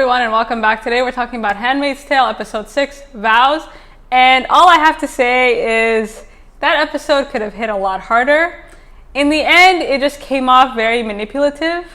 everyone, and welcome back. Today we're talking about Handmaid's Tale, episode 6, Vows. And all I have to say is that episode could have hit a lot harder. In the end, it just came off very manipulative,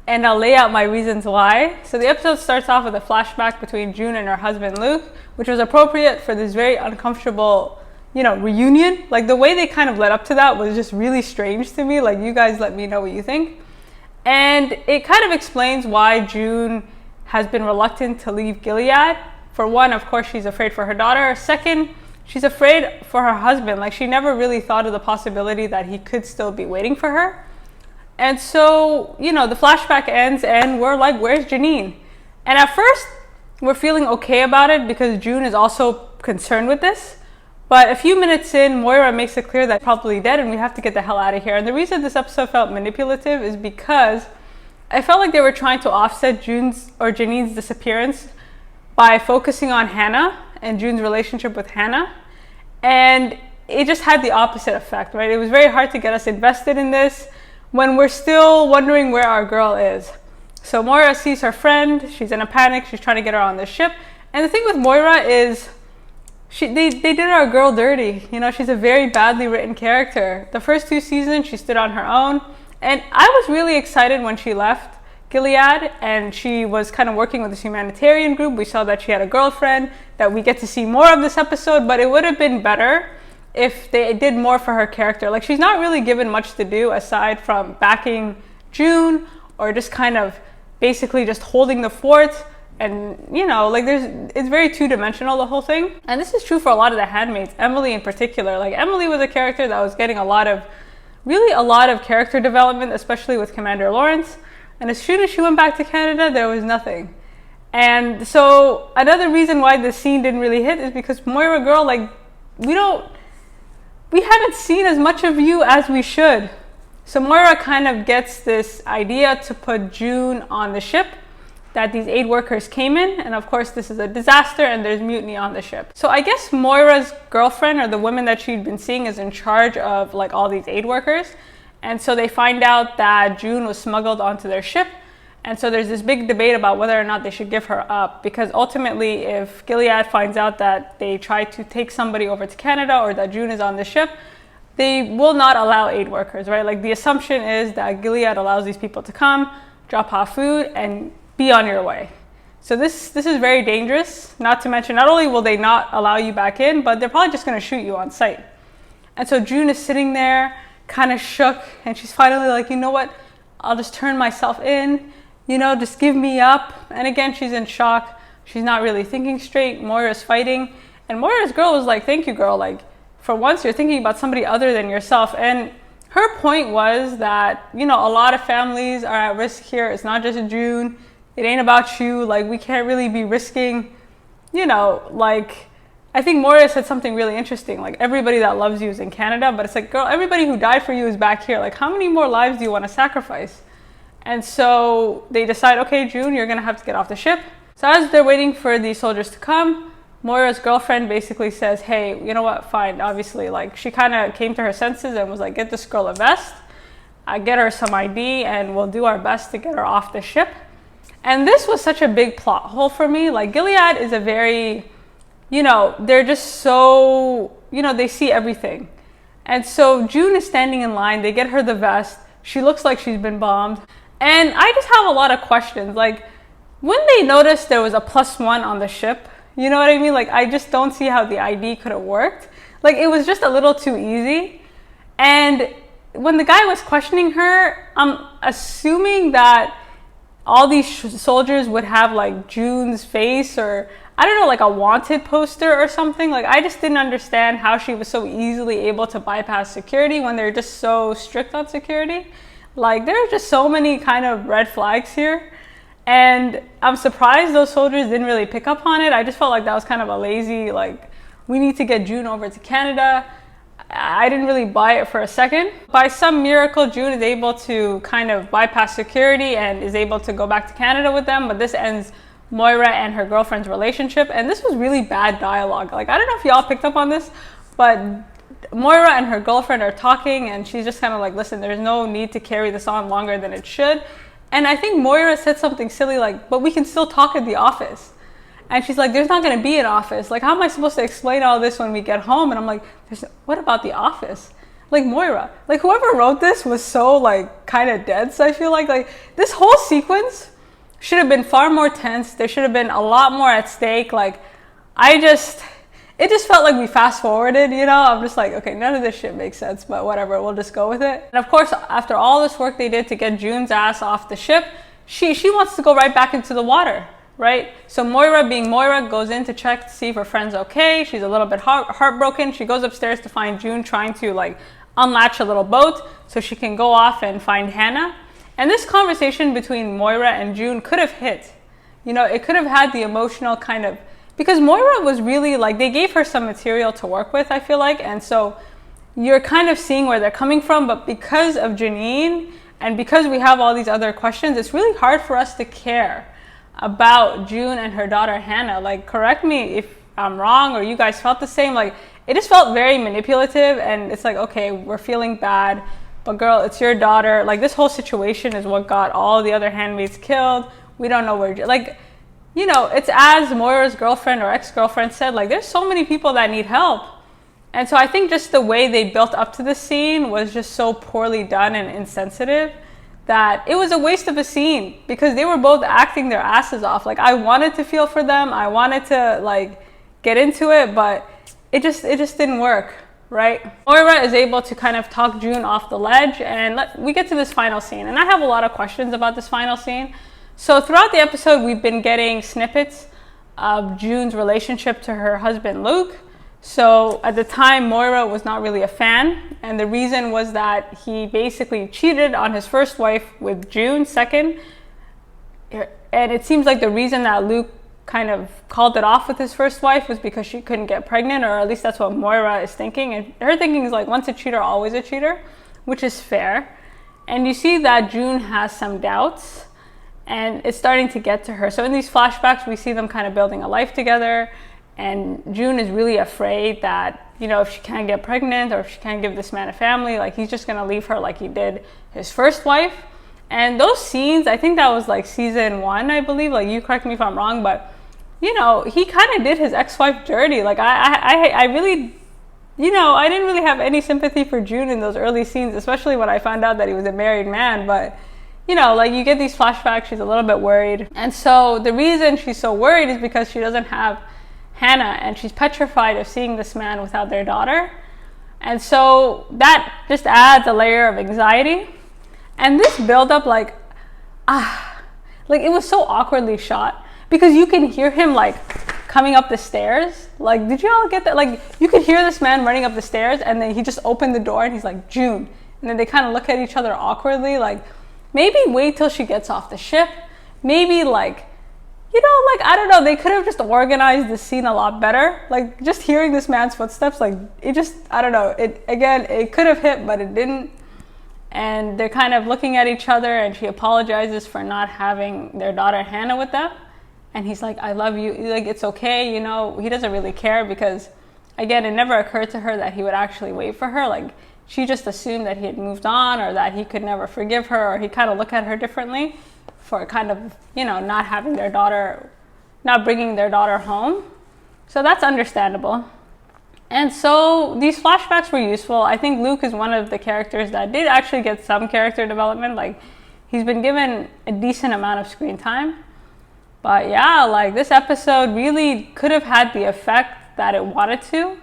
and I'll lay out my reasons why. So the episode starts off with a flashback between June and her husband Luke, which was appropriate for this very uncomfortable, reunion. Like, the way they kind of led up to that was just really strange to me. Like, you guys let me know what you think. And it kind of explains why June has been reluctant to leave Gilead. For one, of course, she's afraid for her daughter. Second, she's afraid for her husband. Like, she never really thought of the possibility that he could still be waiting for her. And so, the flashback ends and we're like, where's Janine? And at first, we're feeling okay about it because June is also concerned with this. But a few minutes in, Moira makes it clear that she's probably dead and we have to get the hell out of here. And the reason this episode felt manipulative is because I felt like they were trying to offset Janine's disappearance by focusing on Hannah and June's relationship with Hannah. And it just had the opposite effect, right? It was very hard to get us invested in this when we're still wondering where our girl is. So Moira sees her friend, she's in a panic, she's trying to get her on the ship. And the thing with Moira is, they did our girl dirty. She's a very badly written character. The first 2 seasons, she stood on her own. And I was really excited when she left Gilead and she was kind of working with this humanitarian group. We saw that she had a girlfriend, that we get to see more of this episode, but it would have been better if they did more for her character. Like, she's not really given much to do aside from backing June or just kind of basically just holding the fort. And, it's very two-dimensional, the whole thing. And this is true for a lot of the handmaids, Emily in particular. Like, Emily was a character that was getting a lot of character development, especially with Commander Lawrence. And as soon as she went back to Canada, there was nothing. And so another reason why this scene didn't really hit is because Moira girl, we haven't seen as much of you as we should. So Moira kind of gets this idea to put June on the ship, that these aid workers came in, and of course this is a disaster and there's mutiny on the ship. So I guess Moira's girlfriend, or the woman that she'd been seeing, is in charge of all these aid workers. And so they find out that June was smuggled onto their ship. And so there's this big debate about whether or not they should give her up, because ultimately if Gilead finds out that they try to take somebody over to Canada or that June is on the ship, they will not allow aid workers, right? Like, the assumption is that Gilead allows these people to come, drop off food, and be on your way. So this is very dangerous. Not to mention, not only will they not allow you back in, but they're probably just going to shoot you on sight. And so June is sitting there kind of shook, and she's finally like, you know what, I'll just turn myself in, just give me up. And again, she's in shock. She's not really thinking straight. Moira's fighting, and Moira's girl was like, thank you, girl. Like, for once you're thinking about somebody other than yourself. And her point was that, a lot of families are at risk here. It's not just June. It ain't about you. Like, we can't really be risking, I think Moira said something really interesting. Like, everybody that loves you is in Canada, but it's like, girl, everybody who died for you is back here. Like, how many more lives do you want to sacrifice? And so they decide, okay, June, you're going to have to get off the ship. So as they're waiting for the soldiers to come, Moira's girlfriend basically says, hey, you know what, fine. Obviously, she kind of came to her senses and was like, get this girl a vest, get her some ID, and we'll do our best to get her off the ship. And this was such a big plot hole for me. Like, Gilead is a very, they're just so, they see everything. And so June is standing in line. They get her the vest. She looks like she's been bombed. And I just have a lot of questions. Like, when they noticed there was a +1 on the ship, you know what I mean? Like, I just don't see how the ID could have worked. Like, it was just a little too easy. And when the guy was questioning her, I'm assuming that all these soldiers would have June's face, or I don't know, a wanted poster or something. Like, I just didn't understand how she was so easily able to bypass security when they're just so strict on security. Like, there are just so many kind of red flags here. And I'm surprised those soldiers didn't really pick up on it. I just felt like that was kind of a lazy, we need to get June over to Canada. I didn't really buy it for a second. By some miracle, June is able to kind of bypass security and is able to go back to Canada with them. But this ends Moira and her girlfriend's relationship. And this was really bad dialogue. I don't know if y'all picked up on this, but Moira and her girlfriend are talking and she's just kind of like, listen, there's no need to carry this on longer than it should. And I think Moira said something silly like, but we can still talk at the office. And she's like, there's not going to be an office. Like, how am I supposed to explain all this when we get home? And I'm like, what about the office? Like, Moira, like, whoever wrote this was so, like, kind of dense, I feel like this whole sequence should have been far more tense. There should have been a lot more at stake. Like, it just felt like we fast forwarded, you know? I'm just like, okay, none of this shit makes sense, but whatever, we'll just go with it. And of course, after all this work they did to get June's ass off the ship, she wants to go right back into the water, right? So Moira, being Moira, goes in to check to see if her friend's okay. She's a little bit heartbroken. She goes upstairs to find June trying to like unlatch a little boat so she can go off and find Hannah. And this conversation between Moira and June could have hit. You know, it could have had the emotional kind of, because Moira was really like, they gave her some material to work with, I feel like. And so you're kind of seeing where they're coming from, but because of Janine and because we have all these other questions, it's really hard for us to care about June and her daughter Hannah. Like, correct me if I'm wrong or you guys felt the same. Like, it just felt very manipulative, and it's like, okay, we're feeling bad, but girl, it's your daughter. Like, this whole situation is what got all the other handmaids killed. We don't know where, like, you know, it's as Moira's girlfriend or ex-girlfriend said, like, there's so many people that need help. And so I think just the way they built up to the scene was just so poorly done and insensitive that it was a waste of a scene, because they were both acting their asses off. Like, I wanted to feel for them. I wanted to like get into it, but it just didn't work, right? Moira is able to kind of talk June off the ledge, and we get to this final scene. And I have a lot of questions about this final scene. So throughout the episode, we've been getting snippets of June's relationship to her husband, Luke. So at the time, Moira was not really a fan. And the reason was that he basically cheated on his first wife with June, second. And it seems like the reason that Luke kind of called it off with his first wife was because she couldn't get pregnant, or at least that's what Moira is thinking. And her thinking is like, once a cheater, always a cheater, which is fair. And you see that June has some doubts, and it's starting to get to her. So in these flashbacks, we see them kind of building a life together. And June is really afraid that, you know, if she can't get pregnant or if she can't give this man a family, like, he's just going to leave her like he did his first wife. And those scenes, I think that was like season 1, I believe. Like, you correct me if I'm wrong, but, you know, he kind of did his ex-wife dirty. Like, I really, you know, I didn't really have any sympathy for June in those early scenes, especially when I found out that he was a married man. But, you know, like, you get these flashbacks, she's a little bit worried. And so the reason she's so worried is because she doesn't have Hannah, and she's petrified of seeing this man without their daughter. And so that just adds a layer of anxiety. And this build-up, like it was so awkwardly shot, because you can hear him like coming up the stairs. Like, did you all get that? Like, you could hear this man running up the stairs, and then he just opened the door and he's like, June. And then they kind of look at each other awkwardly. Like, maybe wait till she gets off the ship. Maybe, like, you know, like, I don't know, they could have just organized the scene a lot better. Like, just hearing this man's footsteps, like, it just, I don't know, it could have hit, but it didn't. And they're kind of looking at each other, and she apologizes for not having their daughter Hannah with them. And he's like, I love you, like, it's okay, you know. He doesn't really care, because, again, it never occurred to her that he would actually wait for her. Like, she just assumed that he had moved on, or that he could never forgive her, or he kind of looked at her differently for kind of, you know, not having their daughter, not bringing their daughter home. So that's understandable. And so these flashbacks were useful. I think Luke is one of the characters that did actually get some character development. Like, he's been given a decent amount of screen time. But yeah, like, this episode really could have had the effect that it wanted to.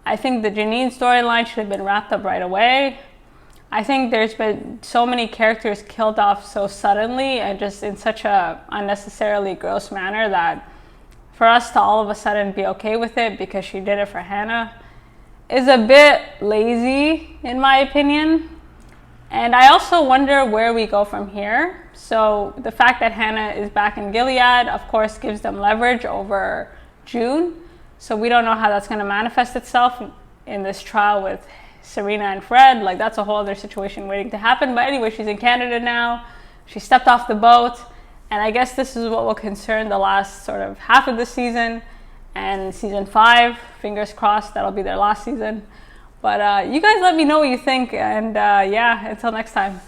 I think the Janine storyline should have been wrapped up right away. I think there's been so many characters killed off so suddenly and just in such a unnecessarily gross manner that for us to all of a sudden be okay with it because she did it for Hannah is a bit lazy, in my opinion. And I also wonder where we go from here. So the fact that Hannah is back in Gilead, of course, gives them leverage over June. So we don't know how that's going to manifest itself in this trial with Serena and Fred. Like, that's a whole other situation waiting to happen. But anyway, she's in Canada now. She stepped off the boat. And I guess this is what will concern the last sort of half of the season. And season 5, fingers crossed, that'll be their last season. But you guys let me know what you think. And yeah, until next time.